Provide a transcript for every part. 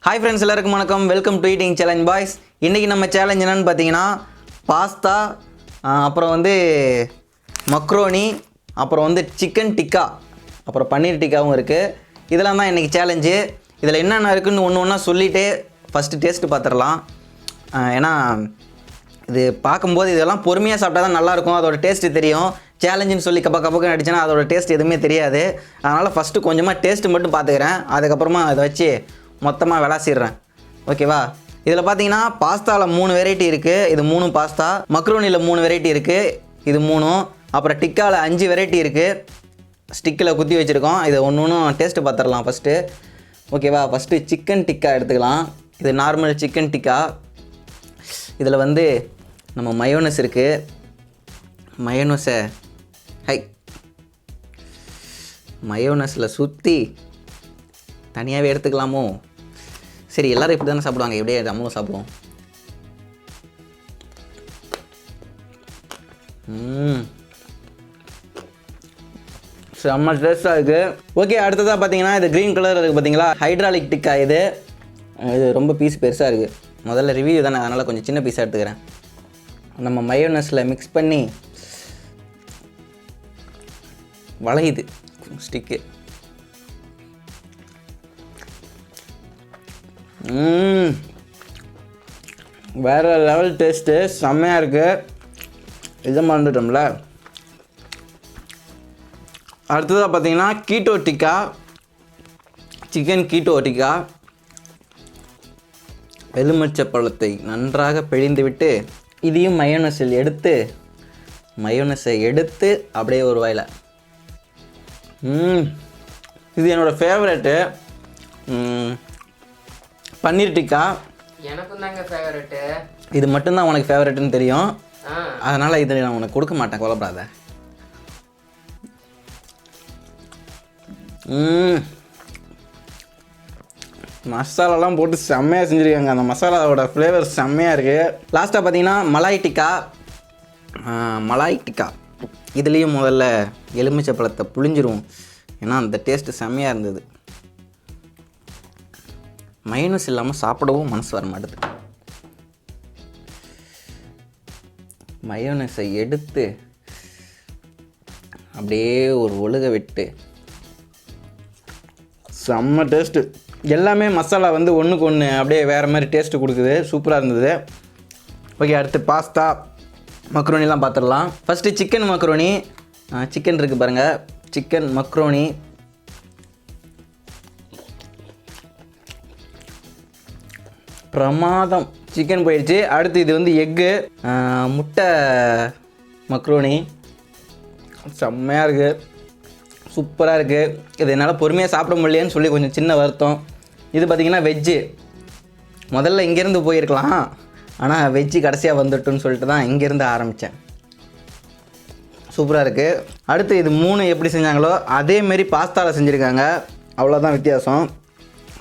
Hi friends, எல்லாருக்கும் வணக்கம். Welcome to eating challenge boys. இன்றைக்கி நம்ம சேலஞ்ச் என்னென்னு பார்த்தீங்கன்னா பாஸ்தா, அப்புறம் வந்து மக்ரோனி, அப்புறம் வந்து சிக்கன் டிக்கா, அப்புறம் பன்னீர் டிக்காவும் இருக்குது. இதெல்லாம் தான் இன்றைக்கி சேலஞ்சு. இதில் என்னென்ன இருக்குதுன்னு ஒன்று ஒன்றா சொல்லிவிட்டு ஃபஸ்ட்டு டேஸ்ட்டு பார்த்துடலாம். ஏன்னா இது பார்க்கும்போது இதெல்லாம் பொறுமையாக சாப்பிட்டா தான் நல்லாயிருக்கும், அதோட டேஸ்ட்டு தெரியும். சேலஞ்சுன்னு சொல்லி கப்பக்கு அடிச்சுன்னா அதோட டேஸ்ட் எதுவுமே தெரியாது. அதனால் ஃபஸ்ட்டு கொஞ்சமாக டேஸ்ட்டு மட்டும் பார்த்துக்கிறேன், அதுக்கப்புறமா அதை வச்சு மொத்தமாக விளாசிடுறேன். ஓகேவா? இதில் பார்த்தீங்கன்னா பாஸ்தாவில் 3 வெரைட்டி இருக்குது. இது 3 பாஸ்தா. மக்ரோனியில் 3 வெரைட்டி இருக்குது. இது 3. அப்புறம் டிக்காவில் 5 வெரைட்டி இருக்குது. ஸ்டிக்கில் குத்தி வச்சுருக்கோம். இது ஒன்று டேஸ்ட்டு பார்த்துடலாம் ஃபஸ்ட்டு. ஓகேவா? ஃபஸ்ட்டு சிக்கன் டிக்கா எடுத்துக்கலாம். இது நார்மல் சிக்கன் டிக்கா. இதில் வந்து நம்ம மயோனஸ் இருக்குது. மயோனஸை மயோனஸில் சுற்றி தனியாகவே எடுத்துக்கலாமோ? சரி, எல்லோரும் இப்படி தானே சாப்பிடுவாங்க, எப்படியே நம்மளும் சாப்பிடுவோம். செம்ம டேஸ்ட்டாக இருக்குது. ஓகே, அடுத்ததாக பார்த்தீங்கன்னா இது க்ரீன் கலர் இருக்குது பார்த்தீங்களா, ஹைட்ராலிக் டிக்கா. இது ரொம்ப பீஸ் பெருசாக இருக்குது. முதல்ல ரிவ்யூ தானே, அதனால் கொஞ்சம் சின்ன பீஸாக எடுத்துக்கிறேன். நம்ம மயோனஸில் மிக்ஸ் பண்ணி வளையுது ஸ்டிக்கு. வேறு லெவல் டேஸ்ட்டு, செம்மையாக இருக்குது. இதை மறந்துட்டோம்ல. அடுத்ததாக பார்த்தீங்கன்னா keto tikka, chicken keto tikka. எலுமிச்சை பழத்தை நன்றாக பிழிந்து விட்டு இதையும் மயோனஸை எடுத்து அப்படியே ஒரு வாயில். இது என்னோடய ஃபேவரெட்டு. பன்னீர் டிக்கா எனக்கும் தாங்க ஃபேவரெட்டு. இது மட்டும்தான் உனக்கு ஃபேவரெட்டுன்னு தெரியும், அதனால் இதை நான் உனக்கு கொடுக்க மாட்டேன், கொலைப்படாத. மசாலாலாம் போட்டு செம்மையாக செஞ்சுருக்காங்க. அந்த மசாலாவோட ஃப்ளேவர் செம்மையாக இருக்குது. லாஸ்ட்டாக பார்த்தீங்கன்னா மலாய் டிக்கா. இதுலேயும் முதல்ல எலுமிச்சை பழத்தை புழிஞ்சிரும், ஏன்னா அந்த டேஸ்ட்டு செம்மையாக இருந்தது. மயோனஸ் இல்லாமல் சாப்பிடவும் மனசு வர மாட்டேது. மயோனஸை எடுத்து அப்படியே ஒரு ஒழுக விட்டு செம்ம டேஸ்ட்டு. எல்லாமே மசாலா வந்து ஒன்றுக்கு ஒன்று அப்படியே வேறு மாதிரி டேஸ்ட்டு கொடுக்குது. சூப்பராக இருந்தது. ஓகே, அடுத்து பாஸ்தா மக்ரோனிலாம் பார்த்துடலாம். First chicken macaroni. சிக்கன் இருக்குது பாருங்கள், சிக்கன் மக்ரோனி. பிரமாதம். சிக்கன் போயிடுச்சு. அடுத்து இது வந்து எக்கு, முட்டை மக்ரோனி. செம்மையாக இருக்குது, சூப்பராக இருக்குது. இது என்னால் பொறுமையாக சாப்பிட முடியலன்னு சொல்லி கொஞ்சம் சின்ன வருத்தம். இது பார்த்திங்கன்னா வெஜ்ஜு. முதல்ல இங்கேருந்து போயிருக்கலாம், ஆனால் வெஜ்ஜு கடைசியாக வந்துட்டுன்னு சொல்லிட்டு தான் இங்கேருந்து ஆரம்பித்தேன். சூப்பராக இருக்குது. அடுத்து இது 3 எப்படி செஞ்சாங்களோ அதேமாரி பாஸ்தாவில் செஞ்சுருக்காங்க, அவ்வளோதான் வித்தியாசம்.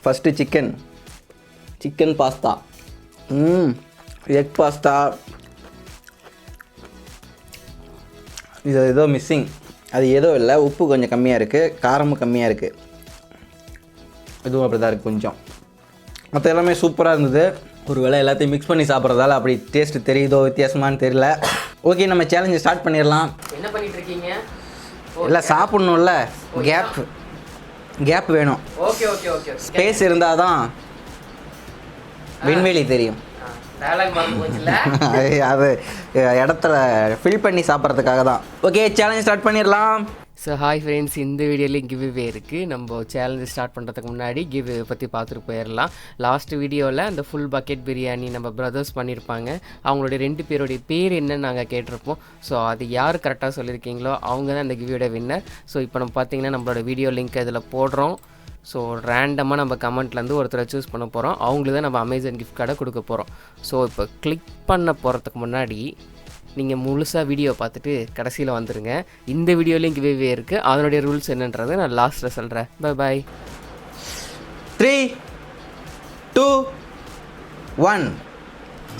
First chicken pasta, egg pasta. இது ஏதோ மிஸ்ஸிங், அது ஏதோ இல்லை. உப்பு கொஞ்சம் கம்மியாக இருக்குது, காரமும் கம்மியாக இருக்குது. இதுவும் அப்படி தான் இருக்குது கொஞ்சம். மற்ற எல்லாமே சூப்பராக இருந்தது. ஒரு வேளை எல்லாத்தையும் மிக்ஸ் பண்ணி சாப்பிட்றதால அப்படி டேஸ்ட்டு தெரியுதோ வித்தியாசமானு தெரியல. ஓகே, நம்ம சேலஞ்சை ஸ்டார்ட் பண்ணிடலாம். என்ன பண்ணிட்டு இருக்கீங்க? இல்லை, சாப்பிட்ணும்ல, கேப் வேணும். Okay okay okay. ஸ்பேஸ் இருந்தால் தான் விண்வெளி தெரியும். அது இடத்துல ஃபில் பண்ணி சாப்பிட்றதுக்காக தான். ஓகே, சேலஞ்ச் ஸ்டார்ட் பண்ணிடலாம். ஸோ ஹாய் ஃப்ரெண்ட்ஸ், இந்த வீடியோலேயும் கிவ்வே இருக்குது. நம்ம சேலஞ்சு ஸ்டார்ட் பண்ணுறதுக்கு முன்னாடி கிவ்வே பற்றி பார்த்துட்டு போயிடலாம். லாஸ்ட் வீடியோவில் அந்த ஃபுல் பக்கெட் பிரியாணி நம்ம பிரதர்ஸ் பண்ணியிருப்பாங்க, அவங்களுடைய 2 பேருடைய பேர் என்னன்னு நாங்கள் கேட்டிருப்போம். ஸோ அது யார் கரெக்டாக சொல்லியிருக்கீங்களோ அவங்க தான் இந்த கிவ்வேயோட வின்னர். ஸோ இப்போ நம்ம பார்த்திங்கன்னா நம்மளோட வீடியோ லிங்க் இதில் போடுறோம். ஸோ ரேண்டமாக நம்ம கமெண்ட்லேருந்து ஒருத்தரை சூஸ் பண்ண போகிறோம், அவங்களுக்கு தான் நம்ம அமேசான் கிஃப்ட் கார்டை கொடுக்க போகிறோம். ஸோ இப்போ கிளிக் பண்ண போகிறதுக்கு முன்னாடி நீங்கள் முழுசாக வீடியோ பார்த்துட்டு கடைசியில் வந்துடுங்க. இந்த வீடியோலேயும் கிவ்வே இருக்குது, அதனுடைய ரூல்ஸ் என்னன்றதை நான் லாஸ்ட்டில் சொல்கிறேன். By 3, 2, 1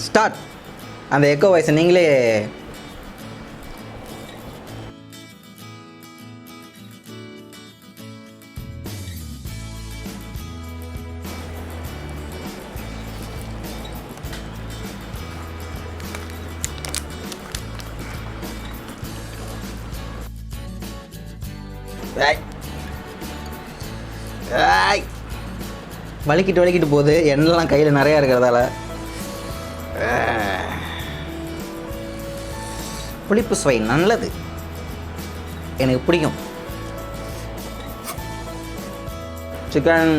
start. அந்த எக்கோ வாய்ஸை நீங்களே ஏய் ஏய் வலிக்கிட்டு போகுது, எண்ணெய்லாம் கையில் நிறையா இருக்கிறதால. புளிப்பு சுவை நல்லது, எனக்கு பிடிக்கும். சிக்கன்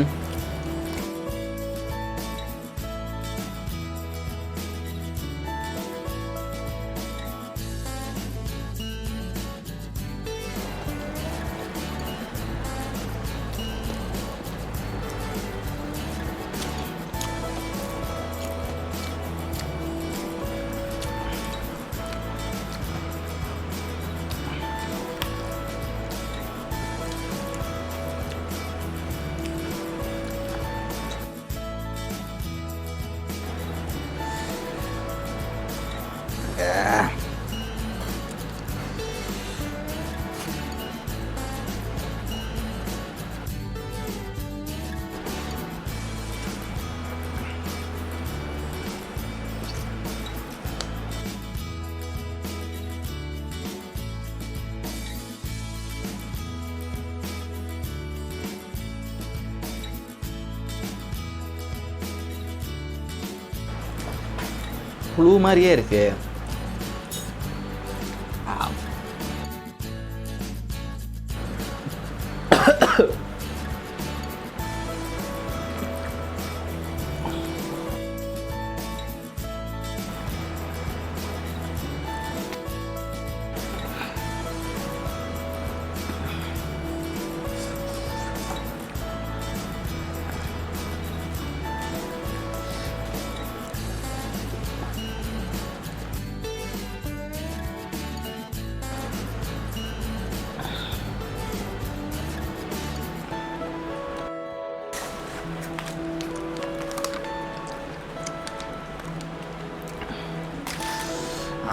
புழு மாதிரியே இருக்கு.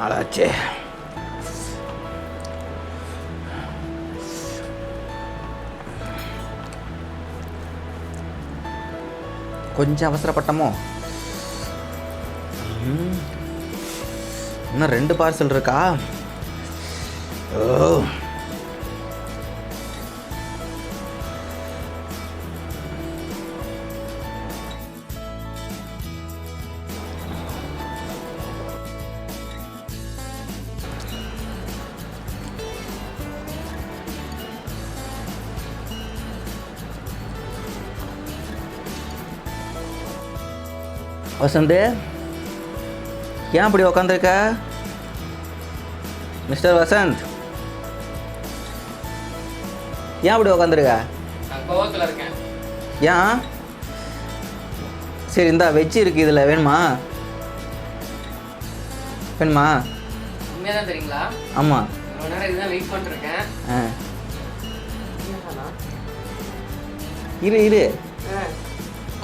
ஆளாச்சே. கொஞ்சம் அவசரப்பட்டமோ. இன்னும் 2 பார்சல் இருக்கா? ஓ வசந்த், ஏன் அப்படி உக்காந்துருக்க? மிஸ்டர் வசந்த், ஏன் அப்படி உக்காந்துருக்க? கோவத்தில் இருக்கேன். ஏன்? சரி, இந்தா வெஜ்ஜு இருக்குது, இதில் வேணுமா? வேணுமா? உண்மையாக தான் தெரியுங்களா? ஆமாம். இவ்வளோ நேரம் இதுதான் வெயிட் பண்ணிருக்கேன். இரு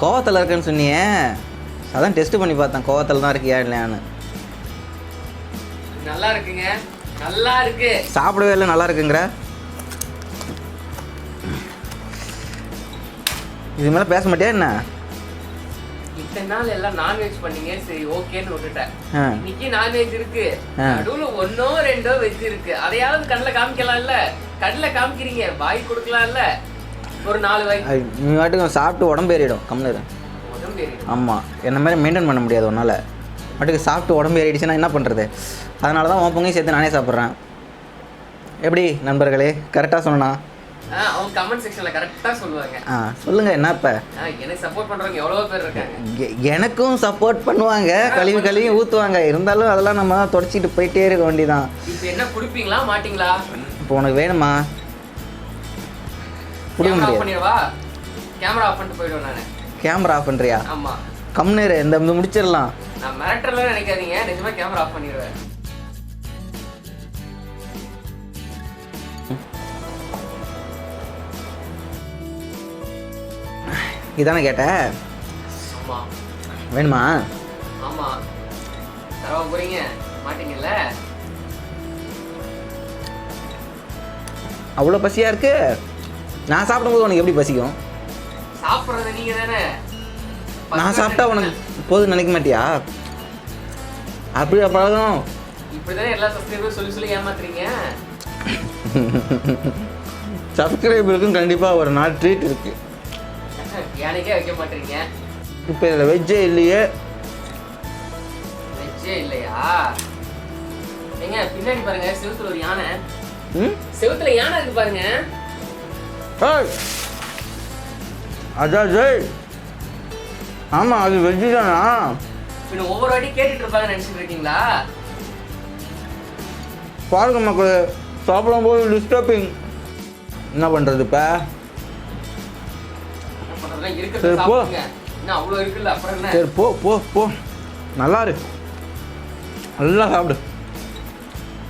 கோவத்தில் இருக்கேன்னு சொன்னியே, அதான் டெஸ்ட் பண்ணி பார்த்தேன் கோவத்தில் தான் இருக்கியா இல்லையான்னு. நல்லா இருக்குங்க, நல்லா இருக்கு. சாப்பிடவே இல்லை, நல்லா இருக்குங்கிற. இது மேலே பேச மாட்டியா என்ன? இத்தனை நாள் எல்லாம் நான்வெஜ் பண்ணீங்க, சரி ஓகேன்னு விட்டுட்டேன். இன்னைக்கு நான்வெஜ் இருக்கு, நடுவுல 1ஓ 2ஓ வெஜ் இருக்கு. அதையாவது கண்ணில் காமிக்கலாம் இல்ல? கண்ணில் காமிக்கிறீங்க, வாய் கொடுக்கலாம் இல்ல? ஒரு 4 வாய் நீ வாட்டுக்கு சாப்பிட்டு உடம்பு ஏறிடும். கம்முனு. ஆமாம், என்ன மாதிரி மெயின்டைன் பண்ண முடியாது உன்னால். மட்டுக்கு சாப்பிட்டு உடம்பு ஏறிடுச்சுன்னா என்ன பண்ணுறது? அதனால தான் உன் பொங்கையும் சேர்த்து நானே சாப்பிட்றேன். எப்படி நண்பர்களே, கரெக்டாக சொன்னா? அவங்க கமெண்ட் செக்ஷனில் கரெக்டாக சொல்லுவாங்க. சொல்லுங்கள். என்ன இப்போ எனக்கு சப்போர்ட் பண்ணுறவங்க எவ்வளோ பேர் இருக்காங்க. எனக்கும் சப்போர்ட் பண்ணுவாங்க, கழுவி ஊற்றுவாங்க. இருந்தாலும் அதெல்லாம் நம்ம தான் தொடச்சிட்டு போயிட்டே இருக்க வேண்டியதான். இப்போ என்ன குடிப்பீங்களா மாட்டிங்களா? இப்போ உனக்கு வேணுமா? கொடுக்க முடியாது. கேமரா ஆஃப் பண்ணிட்டு போயிடுவேன் நான். கேமரா ஆஃப் பண்ணுறியா? ஆமாம். கம்முனு இந்த முடிச்சிடலாம். நான் மிரட்டலாம் நினைக்காதீங்க, நிஜமாக கேமரா ஆஃப் பண்ணிடுவேன். இதானே கேட்ட? ஆமாம். வேணுமா? ஆமாம். தரவா போகிறீங்க மாட்டிங்கல்ல? அவ்வளோ பசியாக இருக்கு? நான் சாப்பிடும்போது உனக்கு எப்படி பசிக்கும்? சாப்பிட்றது நீங்க தானே. நான் சாப்பிட்டா உனக்கு போதும் நினைக்க மாட்டியா? அப்படி பழகம். இப்படிதானே எல்லா சப்ஸ்கிரைபரும் சொல்லி ஏமாத்துறீங்க. சப்ஸ்கிரைபருக்கும் கண்டிப்பாக ஒரு நாள் ட்ரீட் இருக்குது. யானைக்கே வைக்க மாட்டீங்க. இப்போ இதில் வெஜ்ஜே இல்லையே. வெஜ்ஜே இல்லையா? ஏங்க பின்னாடி பாருங்க, செவுத்துல ஒரு யானை. செவுத்துல யானை இருக்கு பாருங்க. அதான் ஜெய். ஆமாம், அது வெஜ்ஜு தானா? பின்ன ஒவ்வொரு வாட்டி கேட்டுட்டு இருப்பாங்க நினச்சிட்டு இருக்கீங்களா? பாருங்க மக்கள், சாப்பிடும் போது டிஸ்டர்பிங். என்ன பண்ணுறது இப்போ? சரி போ. இன்னும் அவ்வளோ இருக்குல்ல, அப்புறம் என்ன? சரி போ போ போ. நல்லா இரு, நல்லா சாப்பிடு,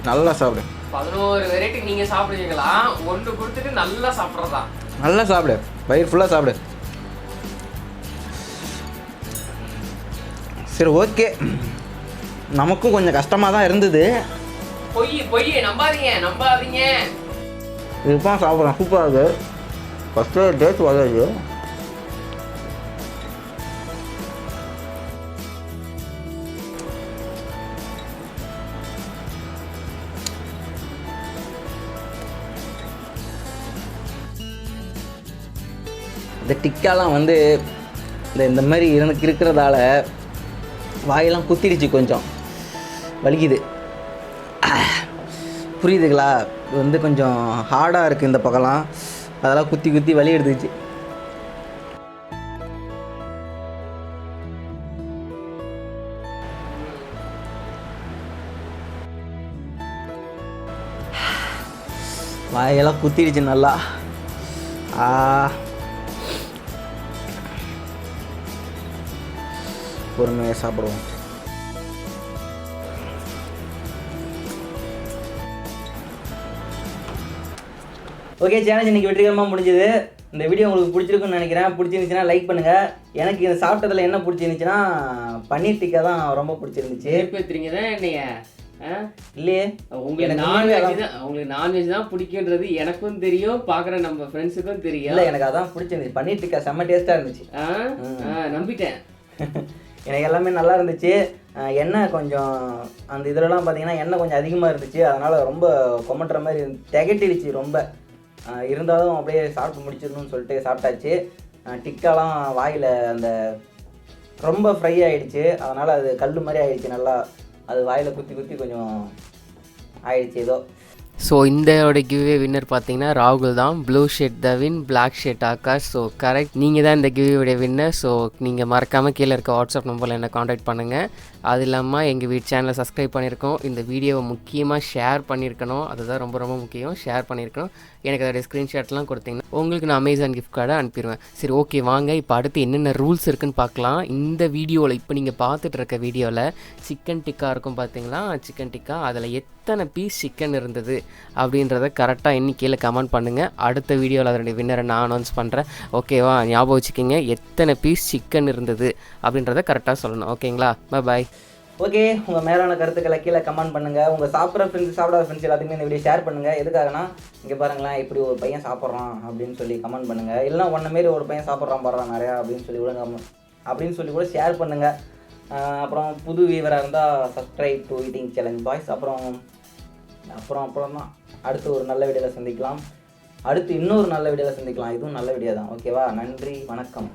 நல்லா சாப்பிடு. 11 வெரைட்டி நீங்க சாப்பிடுவீங்களா? ஒன்று கொடுத்துட்டு நல்லா சாப்பிட்றதா? நல்லா சாப்பிடு, வயிறு ஃபுல்லாக சாப்பிடு. சரி ஓகே, நமக்கும் கொஞ்சம் கஷ்டமாக தான் இருந்தது. பொய் நம்பாதீங்க. இதுதான் சாப்பிட்றேன், சூப்பராக இருக்குது. ஃபஸ்ட்டு டேஸ்ட் வராது. இந்த டிக்காலாம் வந்து இந்த மாதிரி எனக்கு இருக்கிறதால வாயெல்லாம் குத்திடுச்சு, கொஞ்சம் வலிக்குது. புரியுதுங்களா? வந்து கொஞ்சம் ஹார்டாக இருக்குது இந்த பக்கம்லாம், அதெல்லாம் குத்தி குத்தி வலி எடுத்துச்சு. வாயெல்லாம் குத்திடுச்சு நல்லா. பொறுமையாக சாப்பிடுவோம். ஓகே, சேலஞ்ச் இன்றைக்கி வெற்றிகரமாக முடிஞ்சது. இந்த வீடியோ உங்களுக்கு பிடிச்சிருக்குன்னு நினைக்கிறேன். பிடிச்சிருந்துச்சுன்னா லைக் பண்ணுங்கள். எனக்கு இந்த சாப்பிட்டதில் என்ன பிடிச்சிருந்துச்சுன்னா பன்னீர் டிக்கா தான் ரொம்ப பிடிச்சிருந்துச்சு. பேசுறீங்க தான் என்னைய? இல்லையே, உங்களுக்கு நான்வெஜ் தான் பிடிக்குன்றது எனக்கும் தெரியும், பார்க்குற நம்ம ஃப்ரெண்ட்ஸுக்கும் தெரியும். இல்லை, எனக்கு அதான் பிடிச்சிருந்துச்சு. பன்னீர் டிக்கா செம்ம டேஸ்ட்டாக இருந்துச்சு. நம்பிட்டேன். எனக்கு எல்லாமே நல்லா இருந்துச்சு. எண்ணெய் கொஞ்சம் அந்த இதிலலாம் பார்த்தீங்கன்னா எண்ணெய் கொஞ்சம் அதிகமாக இருந்துச்சு, அதனால் ரொம்ப கொமட்டுற மாதிரி திகட்டிடுச்சு ரொம்ப. இருந்தாலும் அப்படியே சாப்பிட்டு முடிச்சிடணும்னு சொல்லிட்டு சாப்பிட்டாச்சு. டிக்காலாம் வாயில் அந்த ரொம்ப ஃப்ரை ஆகிடுச்சு, அதனால் அது கல் மாதிரி ஆகிடுச்சு. நல்லா அது வாயில் குத்தி குத்தி கொஞ்சம் ஆயிடுச்சு ஏதோ. ஸோ இந்தோட கிவ்வே வின்னர் பார்த்தீங்கன்னா ராகுல் தான். Blue shirt Thavin, black shirt Akash. So correct, நீங்கள் தான் இந்த கிவ்வேவுடைய வின்னர். ஸோ நீங்கள் மறக்காமல் கீழே இருக்க வாட்ஸ்அப் நம்பரில் என்ன காண்டாக்ட் பண்ணுங்கள். அது இல்லாமல் எங்கள் வீட்டு சேனலை சப்ஸ்கிரைப் பண்ணியிருக்கோம். இந்த வீடியோவை முக்கியமாக ஷேர் பண்ணியிருக்கணும், அதுதான் ரொம்ப ரொம்ப முக்கியம். ஷேர் பண்ணியிருக்கணும். எனக்கு அதோடைய ஸ்க்ரீன்ஷாட்லாம் கொடுத்தீங்கன்னா உங்களுக்கு நான் அமேசான் கிஃப்ட் கார்டை அனுப்பிடுவேன். சரி ஓகே, வாங்க இப்போ அடுத்து என்னென்ன ரூல்ஸ் இருக்குன்னு பார்க்கலாம். இந்த வீடியோவில் இப்போ நீங்கள் பார்த்துட்டு இருக்க வீடியோவில் சிக்கன் டிக்கா இருக்கும் பார்த்தீங்களா? சிக்கன் டிக்கா அதில் எத்தனை பீஸ் சிக்கன் இருந்தது அப்படின்றத கரெக்டாக எண்ணி கீழே கமெண்ட் பண்ணுங்கள். அடுத்த வீடியோவில் அதனுடைய வின்னரை நான் அனௌன்ஸ் பண்ணுறேன். ஓகேவா? ஞாபகம் வச்சுக்கிங்க, எத்தனை பீஸ் சிக்கன் இருந்தது அப்படின்றத கரெக்டாக சொல்லணும். ஓகேங்களா? பாய். ஓகே, உங்கள் மேலான கருத்துக்களை கீழே கமெண்ட் பண்ணுங்கள். உங்கள் சாப்பிட்ற ஃப்ரெண்ட்ஸ், சாப்பிடாத ஃப்ரெண்ட்ஸ் எல்லாத்துக்குமே இந்த வீடியோ ஷேர் பண்ணுங்கள். எதுக்காகனா, இங்கே பாருங்களேன் இப்படி ஒரு பையன் சாப்பிட்றான் அப்படின்னு சொல்லி கமெண்ட் பண்ணுங்கள். இல்லைனா ஒன்றை மாரி ஒரு பையன் சாப்பிட்றான் பாடுறான் நிறையா அப்படின்னு சொல்லி கூட ஷேர் பண்ணுங்கள். அப்புறம் புது வீவராக இருந்தால் subscribe to eating challenge boys. அப்புறம் தான் அடுத்து ஒரு நல்ல வீடியோவில் சந்திக்கலாம். அடுத்து இன்னொரு நல்ல வீடியோவில் சந்திக்கலாம். இதுவும் நல்ல வீடியோ தான். ஓகேவா? நன்றி, வணக்கம்.